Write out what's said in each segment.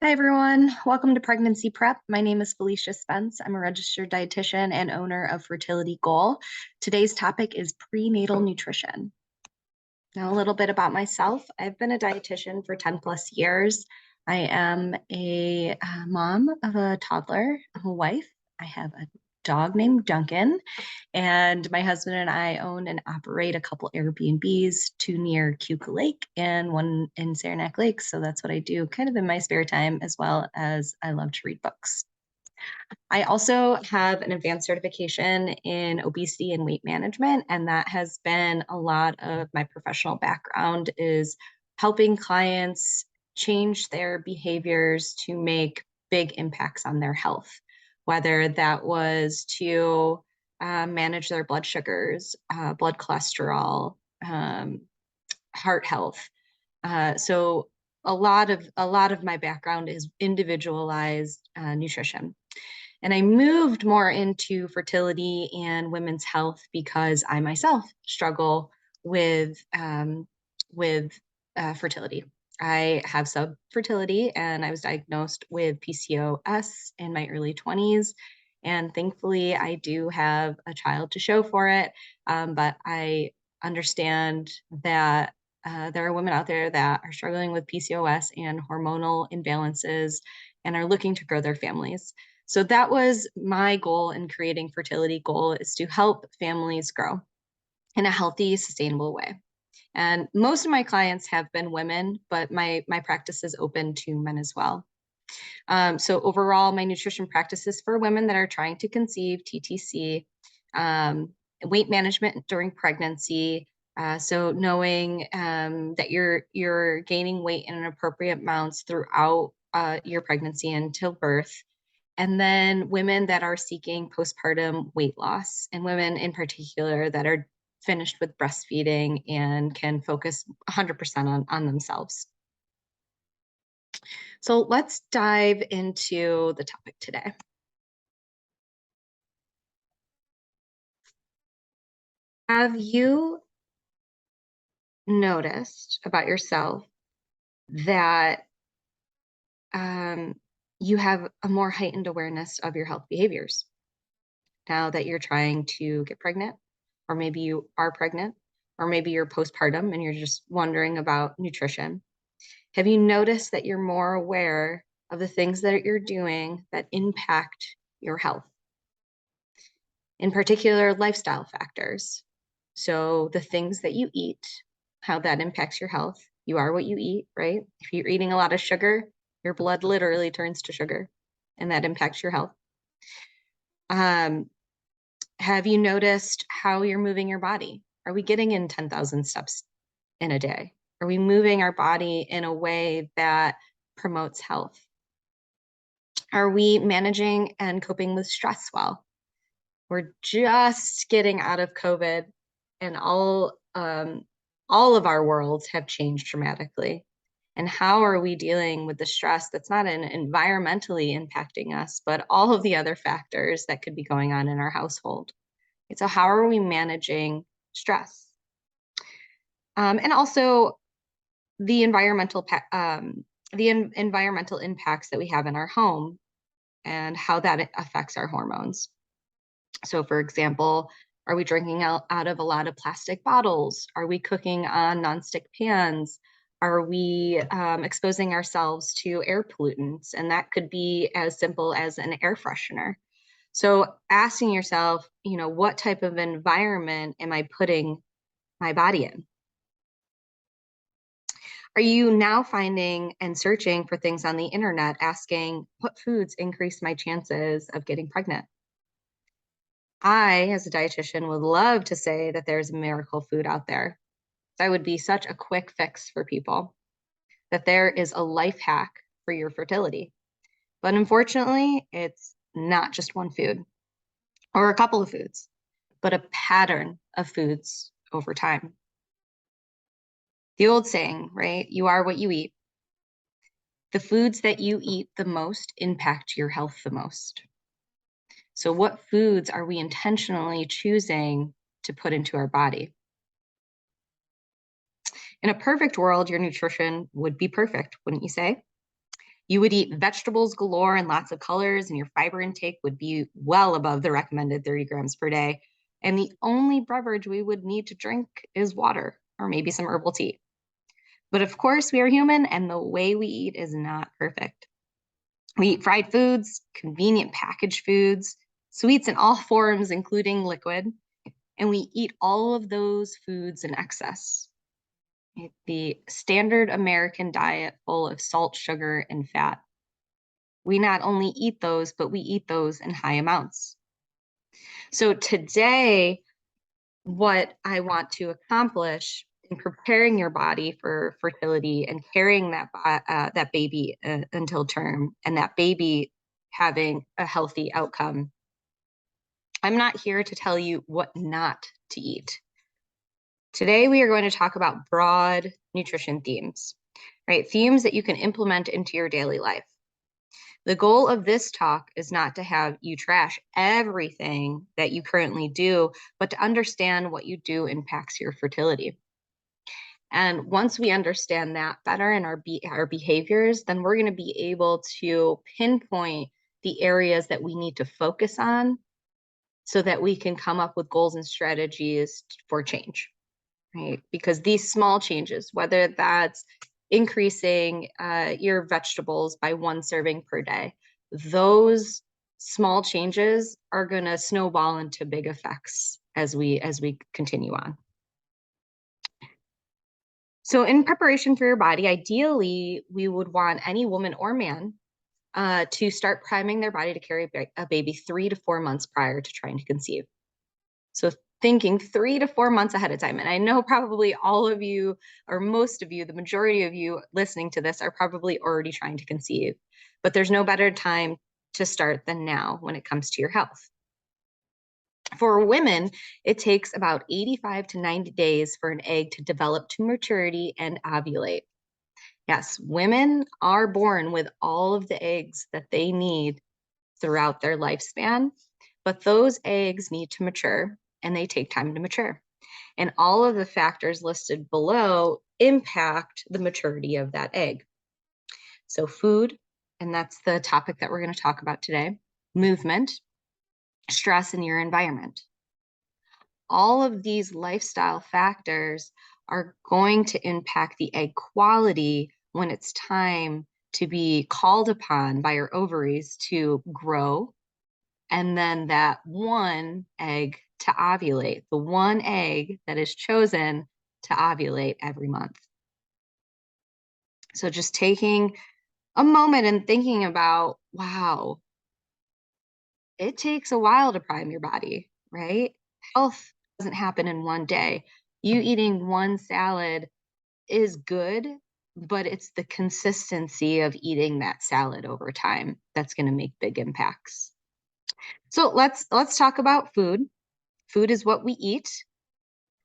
Hi, everyone. Welcome to Pregnancy Prep. My name is Felicia Spence. I'm a registered dietitian and owner of Fertility Goal. Today's topic is prenatal nutrition. Now, a little bit about myself. I've been a dietitian for 10 plus years. I am a mom of a toddler. I'm a wife. I have a dog named Duncan, and my husband and I own and operate a couple Airbnbs, two near Cuca Lake and one in Saranac Lake. So that's what I do kind of in my spare time, as well as I love to read books. I also have an advanced certification in obesity and weight management, and that has been a lot of my professional background is helping clients change their behaviors to make big impacts on their health, whether that was to manage their blood sugars, blood cholesterol, heart health. So a lot of my background is individualized nutrition. And I moved more into fertility and women's health because I myself struggle with fertility. I have subfertility, and I was diagnosed with PCOS in my early 20s. And thankfully, I do have a child to show for it. But I understand that there are women out there that are struggling with PCOS and hormonal imbalances and are looking to grow their families. So that was my goal in creating Fertility Goal, is to help families grow in a healthy, sustainable way. And most of my clients have been women, but my practice is open to men as well. So overall, my nutrition practices for women that are trying to conceive, TTC, weight management during pregnancy. So knowing that you're gaining weight in appropriate amounts throughout your pregnancy until birth. And then women that are seeking postpartum weight loss, and women in particular that are finished with breastfeeding and can focus 100% on themselves. So let's dive into the topic today. Have you noticed about yourself that you have a more heightened awareness of your health behaviors now that you're trying to get pregnant, or maybe you are pregnant, or maybe you're postpartum and you're just wondering about nutrition? Have you noticed that you're more aware of the things that you're doing that impact your health? In particular, lifestyle factors. So the things that you eat, how that impacts your health. You are what you eat, right? If you're eating a lot of sugar, your blood literally turns to sugar, and that impacts your health. Have you noticed how you're moving your body? Are we getting in 10,000 steps in a day? Are we moving our body in a way that promotes health? Are we managing and coping with stress well? We're just getting out of COVID, and all of our worlds have changed dramatically. And how are we dealing with the stress that's not environmentally impacting us, but all of the other factors that could be going on in our household? And so how are we managing stress? And also the environmental impacts that we have in our home and how that affects our hormones. So for example, are we drinking out of a lot of plastic bottles? Are we cooking on nonstick pans? Are we exposing ourselves to air pollutants? And that could be as simple as an air freshener. So asking yourself, what type of environment am I putting my body in? Are you now finding and searching for things on the internet, asking what foods increase my chances of getting pregnant? I, as a dietitian, would love to say that there's a miracle food out there. That would be such a quick fix for people, that there is a life hack for your fertility. But unfortunately, it's not just one food or a couple of foods, but a pattern of foods over time. The old saying, right? You are what you eat. The foods that you eat the most impact your health the most. So what foods are we intentionally choosing to put into our body? In a perfect world, your nutrition would be perfect, wouldn't you say? You would eat vegetables galore and lots of colors, and your fiber intake would be well above the recommended 30 grams per day. And the only beverage we would need to drink is water or maybe some herbal tea. But of course, we are human, and the way we eat is not perfect. We eat fried foods, convenient packaged foods, sweets in all forms, including liquid, and we eat all of those foods in excess. The standard American diet full of salt, sugar, and fat. We not only eat those, but we eat those in high amounts. So today, what I want to accomplish in preparing your body for fertility and carrying that baby until term, and that baby having a healthy outcome, I'm not here to tell you what not to eat. Today, we are going to talk about broad nutrition themes, right? Themes that you can implement into your daily life. The goal of this talk is not to have you trash everything that you currently do, but to understand what you do impacts your fertility. And once we understand that better in our behaviors, then we're going to be able to pinpoint the areas that we need to focus on so that we can come up with goals and strategies for change, right? Because these small changes, whether that's increasing your vegetables by 1 serving per day, those small changes are going to snowball into big effects as we continue on. So in preparation for your body, ideally, we would want any woman or man to start priming their body to carry a baby 3 to 4 months prior to trying to conceive. So thinking 3 to 4 months ahead of time. And I know probably all of you, or most of you, the majority of you listening to this are probably already trying to conceive, but there's no better time to start than now when it comes to your health. For women, it takes about 85 to 90 days for an egg to develop to maturity and ovulate. Yes, women are born with all of the eggs that they need throughout their lifespan, but those eggs need to mature and they take time to mature. And all of the factors listed below impact the maturity of that egg. So food, and that's the topic that we're going to talk about today, movement, stress in your environment. All of these lifestyle factors are going to impact the egg quality when it's time to be called upon by your ovaries to grow, and then that one egg to ovulate, the one egg that is chosen to ovulate every month. So just taking a moment and thinking about, wow, it takes a while to prime your body, right? Health doesn't happen in one day. You eating one salad is good, but it's the consistency of eating that salad over time that's going to make big impacts. So let's talk about food. Food is what we eat.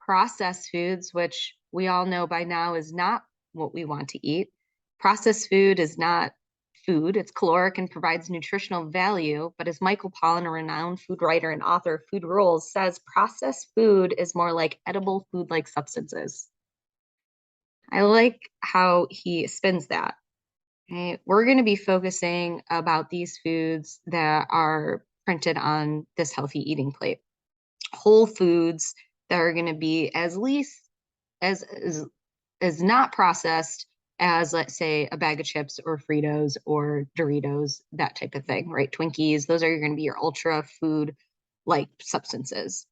Processed foods, which we all know by now is not what we want to eat. Processed food is not food. It's caloric and provides nutritional value. But as Michael Pollan, a renowned food writer and author of Food Rules, says, processed food is more like edible food-like substances. I like how he spins that. Okay? We're going to be focusing about these foods that are printed on this healthy eating plate. Whole foods that are going to be as least as not processed as, let's say, a bag of chips or Fritos or Doritos, that type of thing, right? Twinkies, those are going to be your ultra food like substances.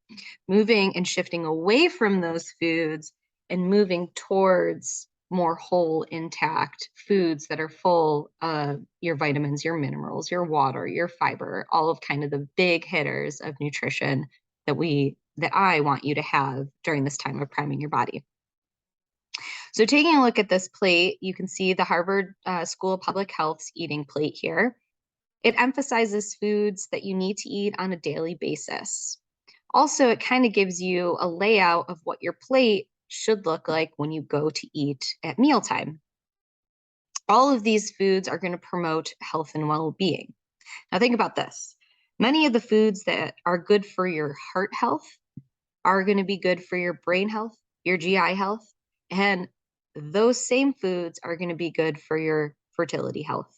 Moving and shifting away from those foods and moving towards more whole, intact foods that are full of your vitamins, your minerals, your water, your fiber, all of kind of the big hitters of nutrition that I want you to have during this time of priming your body. So taking a look at this plate, you can see the Harvard School of Public Health's eating plate here. It emphasizes foods that you need to eat on a daily basis. Also, it kind of gives you a layout of what your plate should look like when you go to eat at mealtime. All of these foods are going to promote health and well-being. Now think about this. Many of the foods that are good for your heart health are going to be good for your brain health, your GI health, and those same foods are going to be good for your fertility health.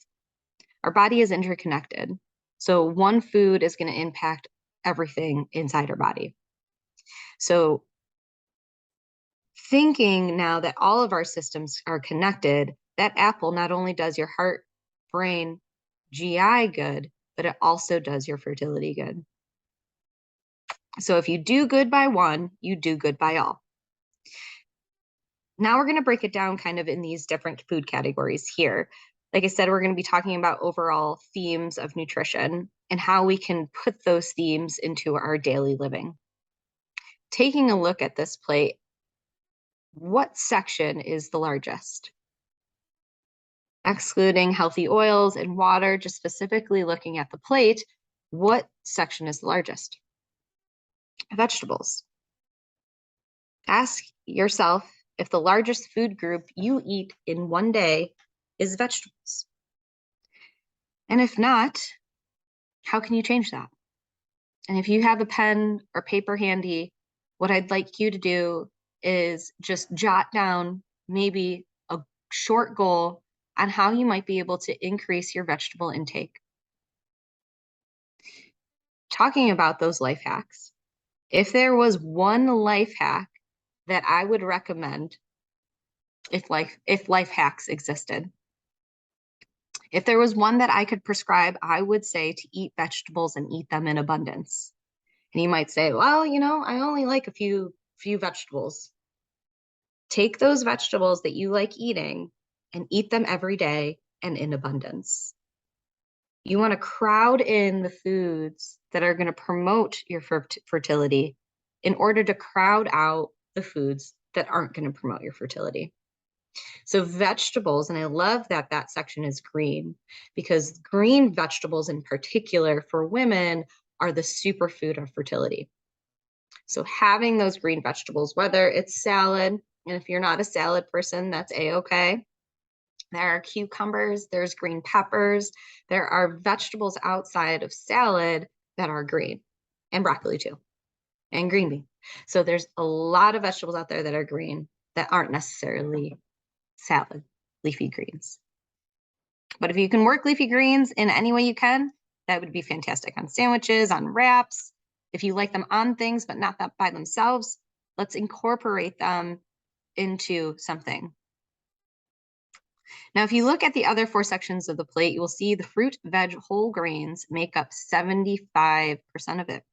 Our body is interconnected. So one food is going to impact everything inside our body. So thinking now that all of our systems are connected, that apple not only does your heart, brain, GI good, but it also does your fertility good. So if you do good by one, you do good by all. Now we're going to break it down kind of in these different food categories here. Like I said, we're going to be talking about overall themes of nutrition and how we can put those themes into our daily living. Taking a look at this plate, what section is the largest? Excluding healthy oils and water, just specifically looking at the plate, what section is the largest? Vegetables. Ask yourself if the largest food group you eat in one day is vegetables. And if not, how can you change that? And if you have a pen or paper handy, what I'd like you to do is just jot down maybe a short goal on how you might be able to increase your vegetable intake. Talking about those life hacks, if there was one life hack that I would recommend if life hacks existed, if there was one that I could prescribe, I would say to eat vegetables and eat them in abundance. And you might say, well, I only like a few vegetables. Take those vegetables that you like eating and eat them every day and in abundance. You want to crowd in the foods that are going to promote your fertility in order to crowd out the foods that aren't going to promote your fertility. So vegetables, and I love that that section is green, because green vegetables in particular for women are the superfood of fertility. So having those green vegetables, whether it's salad, and if you're not a salad person, that's a-okay. There are cucumbers, there's green peppers, there are vegetables outside of salad that are green, and broccoli too, and green bean. So there's a lot of vegetables out there that are green that aren't necessarily salad, leafy greens. But if you can work leafy greens in any way you can, that would be fantastic on sandwiches, on wraps. If you like them on things, but not that by themselves, let's incorporate them into something. Now, if you look at the other four sections of the plate, you will see the fruit, veg, whole grains make up 75% of it.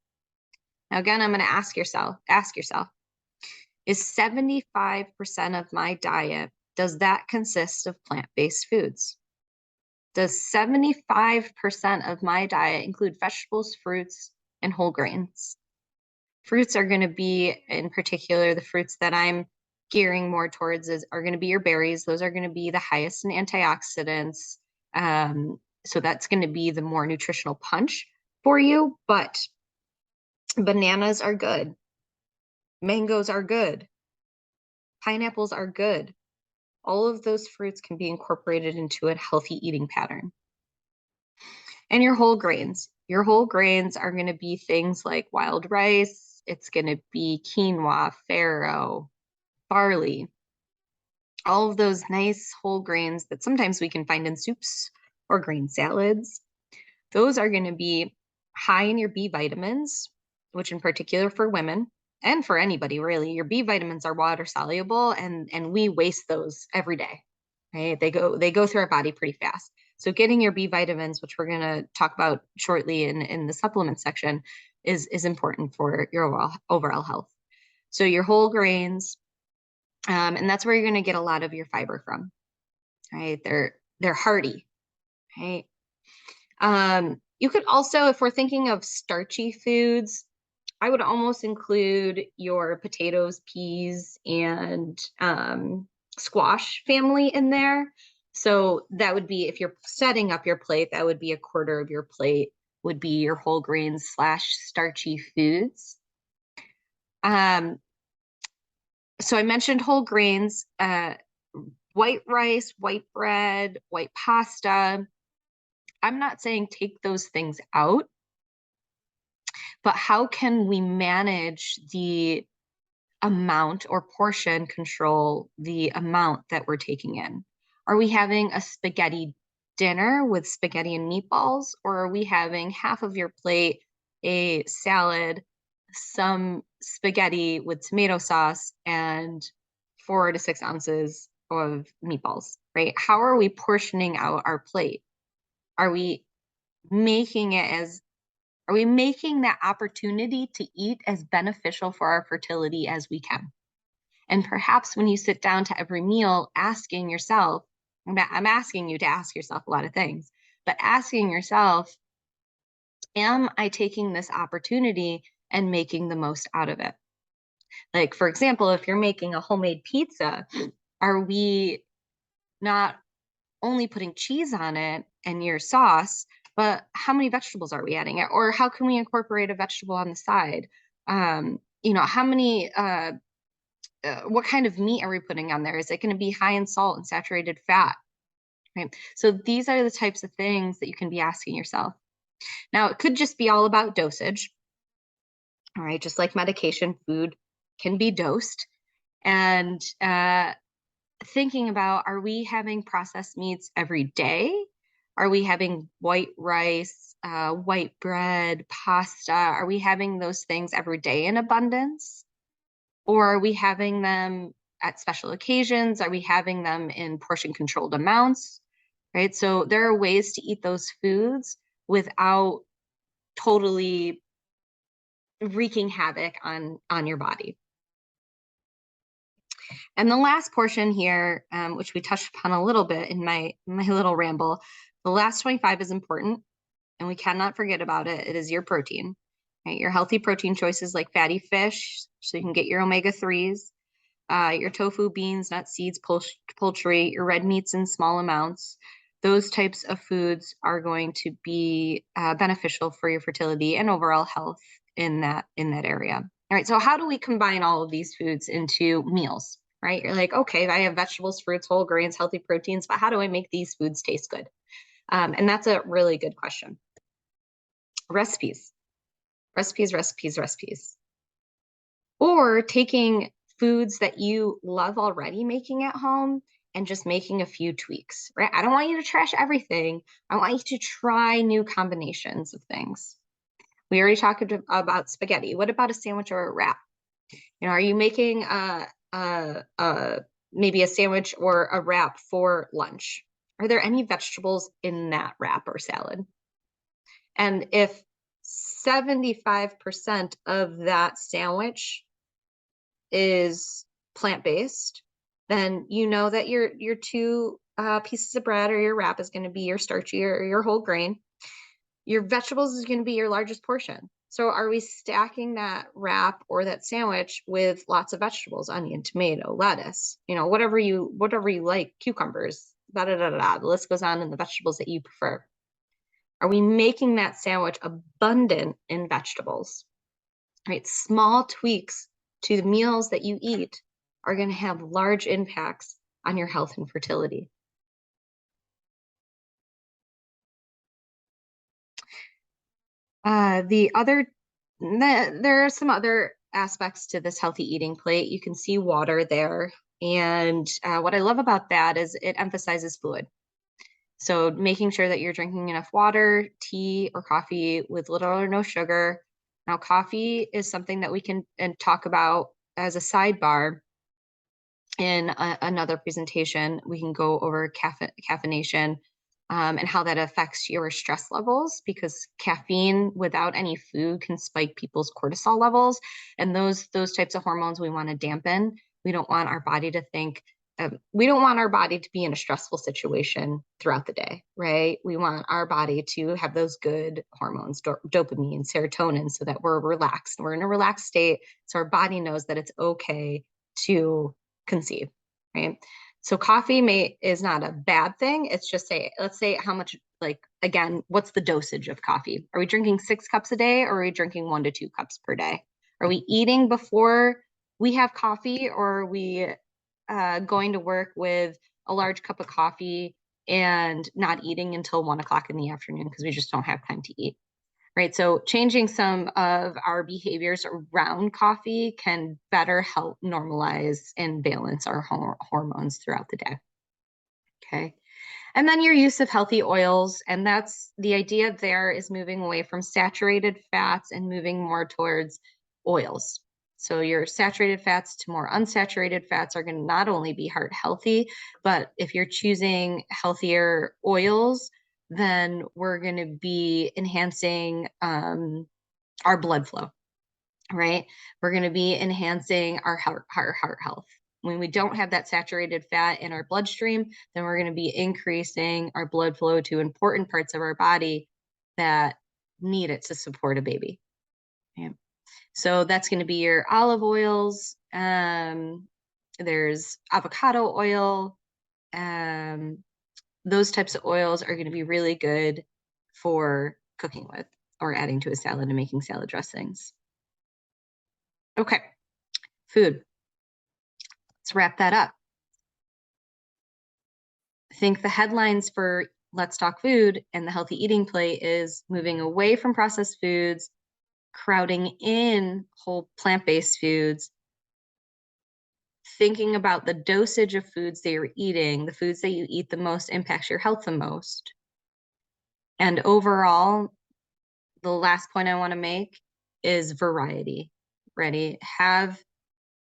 Now, again, I'm going to ask yourself, is 75% of my diet, does that consist of plant-based foods? Does 75% of my diet include vegetables, fruits, and whole grains? Fruits are going to be, in particular, the fruits that I'm gearing more towards are going to be your berries. Those are going to be the highest in antioxidants. So that's going to be the more nutritional punch for you, but bananas are good. Mangoes are good. Pineapples are good. All of those fruits can be incorporated into a healthy eating pattern. And your whole grains. Your whole grains are going to be things like wild rice. It's going to be quinoa, farro, barley, all of those nice whole grains that sometimes we can find in soups or green salads. Those are going to be high in your B vitamins, which in particular for women and for anybody really, your B vitamins are water soluble, and we waste those every day, right? They go through our body pretty fast. So getting your B vitamins, which we're going to talk about shortly in the supplement section, is important for your overall health. So your whole grains, and that's where you're going to get a lot of your fiber from, right? They're hearty, right? You could also, if we're thinking of starchy foods, I would almost include your potatoes, peas, and squash family in there. So that would be, if you're setting up your plate, that would be a quarter of your plate would be your whole grains / starchy foods. So I mentioned whole grains, white rice, white bread, white pasta. I'm not saying take those things out, but how can we manage the amount or portion control the amount that we're taking in? Are we having a spaghetti dinner with spaghetti and meatballs, or are we having half of your plate a salad, some spaghetti with tomato sauce, and 4 to 6 ounces of meatballs, right? How are we portioning out our plate? Are we making it as Are we making that opportunity to eat as beneficial for our fertility as we can? And perhaps when you sit down to every meal, asking yourself, I'm asking you to ask yourself a lot of things, but asking yourself, am I taking this opportunity and making the most out of it? Like, for example, if you're making a homemade pizza, are we not only putting cheese on it and your sauce, but how many vegetables are we adding? Or how can we incorporate a vegetable on the side? How many, what kind of meat are we putting on there? Is it going to be high in salt and saturated fat? Right. So these are the types of things that you can be asking yourself. Now, it could just be all about dosage. All right. Just like medication, food can be dosed. And thinking about, are we having processed meats every day? Are we having white rice, white bread, pasta? Are we having those things every day in abundance? Or are we having them at special occasions? Are we having them in portion controlled amounts? Right? So there are ways to eat those foods without totally wreaking havoc on your body. And the last portion here, which we touched upon a little bit in my little ramble, the last 25 is important, and we cannot forget about it. It is your protein, right? Your healthy protein choices like fatty fish, so you can get your omega-3s, your tofu, beans, nuts, seeds, poultry, your red meats in small amounts. Those types of foods are going to be beneficial for your fertility and overall health in that area. All right, so how do we combine all of these foods into meals, right? You're like, okay, I have vegetables, fruits, whole grains, healthy proteins, but how do I make these foods taste good? And that's a really good question. Recipes. Or taking foods that you love already making at home and just making a few tweaks, right? I don't want you to trash everything. I want you to try new combinations of things. We already talked about spaghetti. What about a sandwich or a wrap? Are you making maybe a sandwich or a wrap for lunch? Are there any vegetables in that wrap or salad? And if 75% of that sandwich is plant-based, then you know that your two pieces of bread or your wrap is going to be your starchy or your whole grain. Your vegetables is going to be your largest portion. So are we stacking that wrap or that sandwich with lots of vegetables, onion, tomato, lettuce, whatever you like, cucumbers, da da da da. The list goes on in the vegetables that you prefer. Are we making that sandwich abundant in vegetables? Right? Small tweaks to the meals that you eat are going to have large impacts on your health and fertility. There are some other aspects to this healthy eating plate. You can see water there. And what I love about that is it emphasizes fluid. So making sure that you're drinking enough water, tea, or coffee with little or no sugar. Now, coffee is something that we can talk about as a sidebar in another presentation. We can go over caffeination and how that affects your stress levels, because caffeine without any food can spike people's cortisol levels. And those types of hormones we want to dampen. We don't want our body to think, we don't want our body to be in a stressful situation throughout the day, right? We want our body to have those good hormones, dopamine, serotonin, so that we're relaxed. We're in a relaxed state, so our body knows that it's okay to conceive, right? So coffee is not a bad thing. It's just let's say how much, again, what's the dosage of coffee? Are we drinking 6 cups a day, or are we drinking 1 to 2 cups per day? Are we eating before we have coffee, or are we going to work with a large cup of coffee and not eating until 1 o'clock in the afternoon because we just don't have time to eat, right? So changing some of our behaviors around coffee can better help normalize and balance our hormones throughout the day. Okay. And then your use of healthy oils, and that's the idea there is moving away from saturated fats and moving more towards oils. So your saturated fats to more unsaturated fats are going to not only be heart healthy, but if you're choosing healthier oils, then we're going to be enhancing our blood flow, right? We're going to be enhancing our heart health. When we don't have that saturated fat in our bloodstream, then we're going to be increasing our blood flow to important parts of our body that need it to support a baby. Yeah. So that's going to be your olive oils. There's avocado oil. Those types of oils are going to be really good for cooking with or adding to a salad and making salad dressings. Okay, food. Let's wrap that up. I think the headlines for Let's Talk Food and the healthy eating plate is moving away from processed foods, crowding in whole plant-based foods, thinking about the dosage of foods that you're eating, the foods that you eat the most impacts your health the most. And overall, the last point I want to make is variety. Ready? Have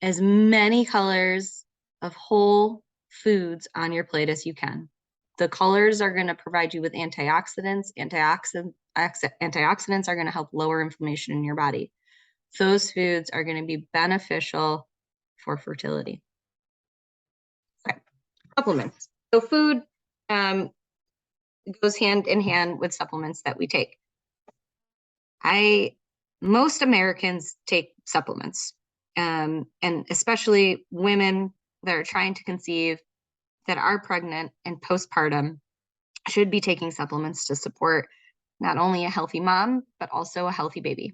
as many colors of whole foods on your plate as you can. The colors are going to provide you with antioxidants. Antioxidants are going to help lower inflammation in your body. Those foods are going to be beneficial for fertility. Okay, supplements. So food goes hand in hand with supplements that we take. Most Americans take supplements, and especially women that are trying to conceive, that are pregnant and postpartum, should be taking supplements to support not only a healthy mom, but also a healthy baby.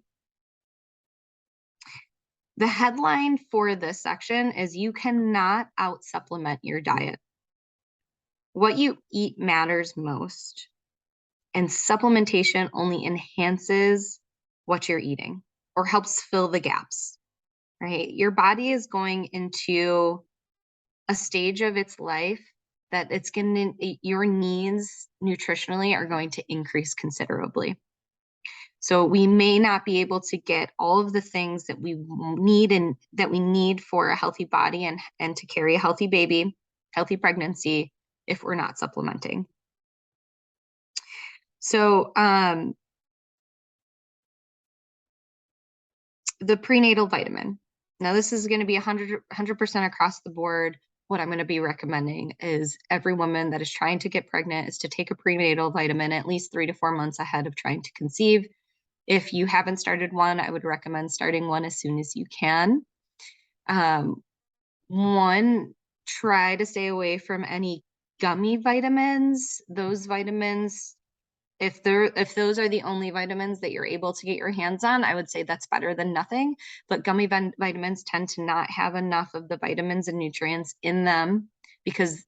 The headline for this section is you cannot out-supplement your diet. What you eat matters most, and supplementation only enhances what you're eating or helps fill the gaps, right? Your body is going into a stage of its life that your needs nutritionally are going to increase considerably. So we may not be able to get all of the things that we need and that we need for a healthy body and to carry a healthy baby, healthy pregnancy, if we're not supplementing. So the prenatal vitamin. Now this is going to be 100% across the board. What I'm going to be recommending is every woman that is trying to get pregnant is to take a prenatal vitamin at least 3 to 4 months ahead of trying to conceive. If you haven't started one, I would recommend starting one as soon as you can. One, try to stay away from any gummy vitamins. Those vitamins, if those are the only vitamins that you're able to get your hands on, I would say that's better than nothing. But gummy vitamins tend to not have enough of the vitamins and nutrients in them, because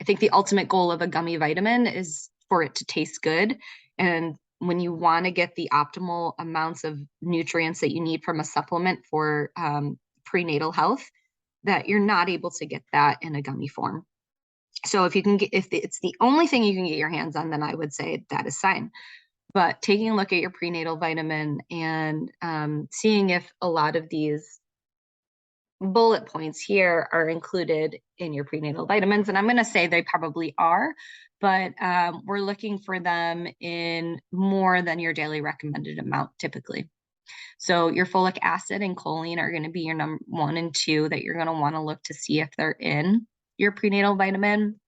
I think the ultimate goal of a gummy vitamin is for it to taste good. And when you want to get the optimal amounts of nutrients that you need from a supplement for prenatal health, that you're not able to get that in a gummy form. So if it's the only thing you can get your hands on, then I would say that is fine. But taking a look at your prenatal vitamin and seeing if a lot of these bullet points here are included in your prenatal vitamins. And I'm going to say they probably are, but we're looking for them in more than your daily recommended amount typically. So your folic acid and choline are going to be your number 1 and 2 that you're going to want to look to see if they're in your prenatal vitamin.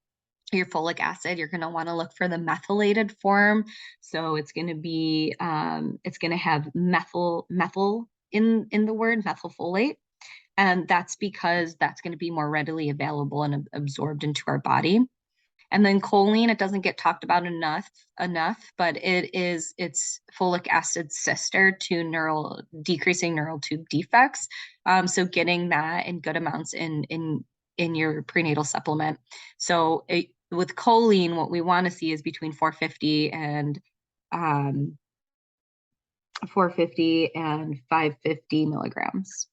Your folic acid, you're going to want to look for the methylated form. So it's going to be, it's going to have methyl in the word, methylfolate. And that's because that's going to be more readily available and absorbed into our body. And then choline, it doesn't get talked about enough, but it's folic acid's sister to decreasing neural tube defects. So getting that in good amounts in your prenatal supplement. So with choline, what we want to see is between 450 and 550 milligrams.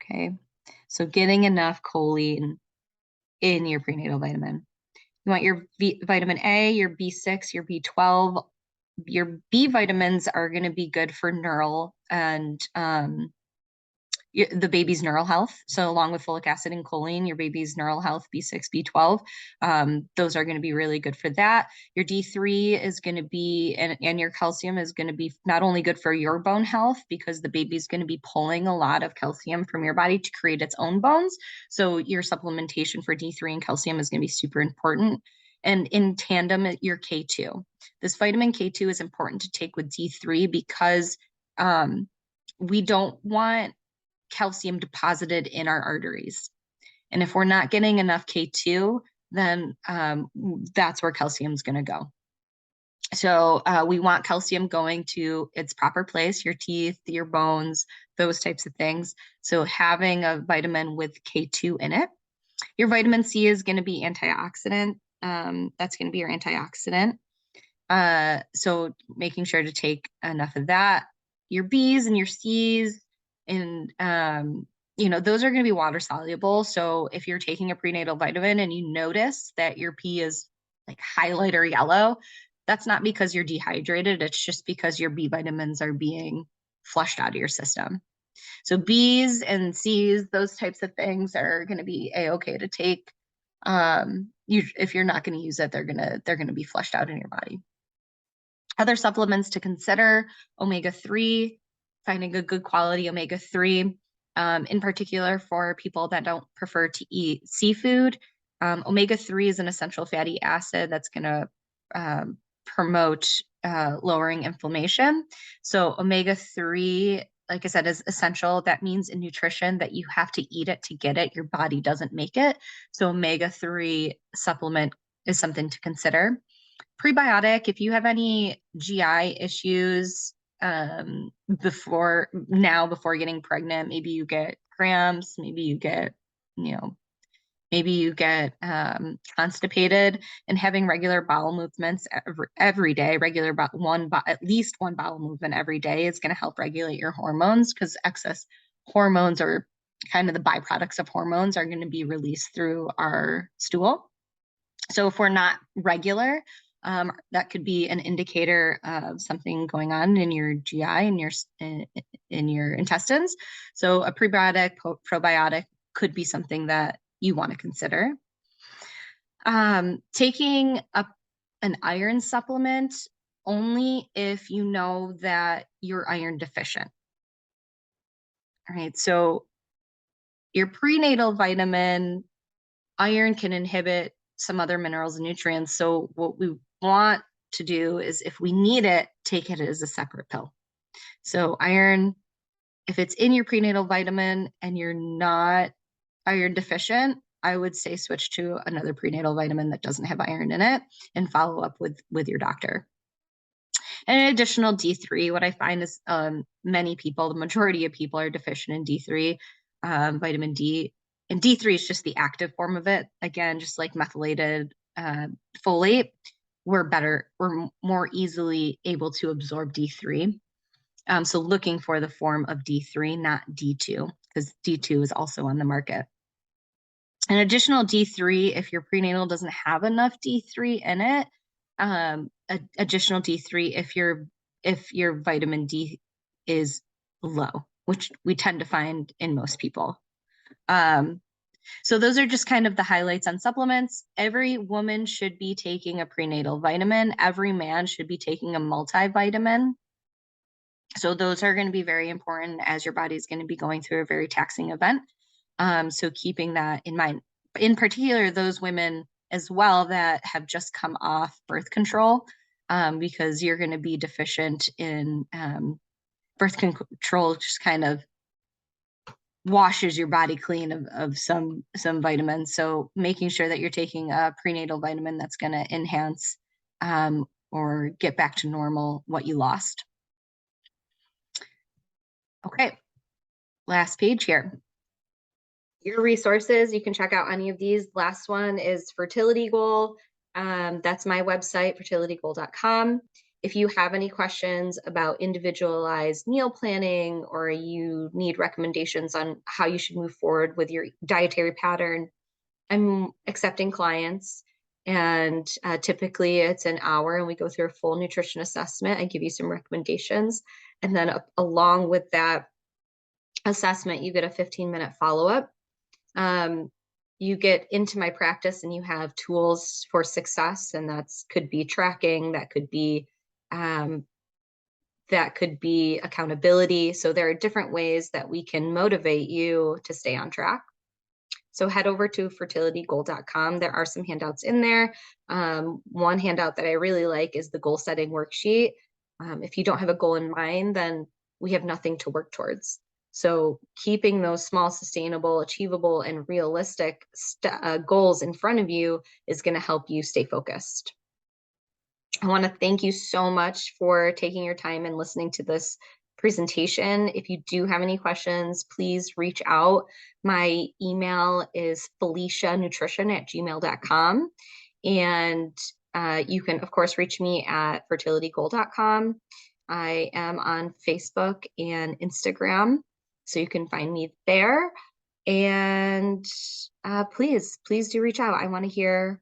Okay, so getting enough choline in your prenatal vitamin. You want your vitamin A, your B6, your B12. Your B vitamins are going to be good for neural and the baby's neural health. So along with folic acid and choline, your baby's neural health, B6, B12, those are going to be really good for that. Your D3 is going to be, and your calcium is going to be not only good for your bone health, because the baby's going to be pulling a lot of calcium from your body to create its own bones. So your supplementation for D3 and calcium is going to be super important. And in tandem, your K2. This vitamin K2 is important to take with D3 because we don't want calcium deposited in our arteries. And if we're not getting enough K2, then that's where calcium is going to go. So we want calcium going to its proper place, your teeth, your bones, those types of things. So having a vitamin with K2 in it. Your vitamin C is going to be antioxidant. That's going to be your antioxidant. So making sure to take enough of that. Your B's and your C's, and those are going to be water soluble. So if you're taking a prenatal vitamin and you notice that your P is like highlighter yellow, that's not because you're dehydrated. It's just because your B vitamins are being flushed out of your system. So B's and C's, those types of things are going to be a-okay to take. If you're not going to use it, they're going to be flushed out in your body. Other supplements to consider: omega-3, finding a good quality omega-3, in particular for people that don't prefer to eat seafood. Omega-3 is an essential fatty acid that's going to promote lowering inflammation. So omega-3, like I said, is essential. That means in nutrition that you have to eat it to get it. Your body doesn't make it. So omega-3 supplement is something to consider. Prebiotic, if you have any GI issues before getting pregnant, maybe you get cramps, maybe you get constipated, and having regular bowel movements every day, at least one bowel movement every day is going to help regulate your hormones, because excess hormones, or kind of the byproducts of hormones, are going to be released through our stool. So if we're not regular, that could be an indicator of something going on in your GI and in your intestines. So a prebiotic, probiotic could be something that you want to consider. Taking an iron supplement only if you know that you're iron deficient. All right, so your prenatal vitamin, iron can inhibit some other minerals and nutrients. So what we want to do is, if we need it, take it as a separate pill. So iron, if it's in your prenatal vitamin and you're not iron deficient, I would say switch to another prenatal vitamin that doesn't have iron in it and follow up with your doctor. And an additional D3, what I find is many people, the majority of people, are deficient in D3, vitamin D. And D3 is just the active form of it. Again, just like methylated folate, we're more easily able to absorb D3. So looking for the form of D3, not D2, because D2 is also on the market. An additional D3, if your prenatal doesn't have enough D3 in it, additional D3 if your vitamin D is low, which we tend to find in most people. So those are just kind of the highlights on supplements. Every woman should be taking a prenatal vitamin. Every man should be taking a multivitamin. So those are going to be very important, as your body is going to be going through a very taxing event. So keeping that in mind, in particular, those women as well that have just come off birth control, because you're going to be deficient in birth control. Just kind of washes your body clean of some vitamins. So making sure that you're taking a prenatal vitamin that's going to enhance or get back to normal what you lost. Okay, last page here. Your resources, you can check out any of these. Last one is Fertility Goal. That's my website, fertilitygoal.com. If you have any questions about individualized meal planning, or you need recommendations on how you should move forward with your dietary pattern, I'm accepting clients. And typically it's an hour and we go through a full nutrition assessment. I give you some recommendations. And then along with that assessment, you get a 15-minute follow-up. You get into my practice and you have tools for success, and could be tracking, that could be accountability. So there are different ways that we can motivate you to stay on track. So head over to fertilitygoal.com. There are some handouts in there. One handout that I really like is the goal setting worksheet. If you don't have a goal in mind, then we have nothing to work towards. So keeping those small, sustainable, achievable, and realistic goals in front of you is going to help you stay focused. I want to thank you so much for taking your time and listening to this presentation. If you do have any questions, please reach out. My email is felicianutrition@gmail.com. And you can, of course, reach me at fertilitygoal.com. I am on Facebook and Instagram, so you can find me there. And please do reach out. I want to hear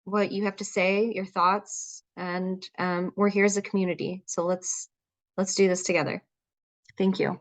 what you have to say, your thoughts, and we're here as a community. So let's do this together. Thank you.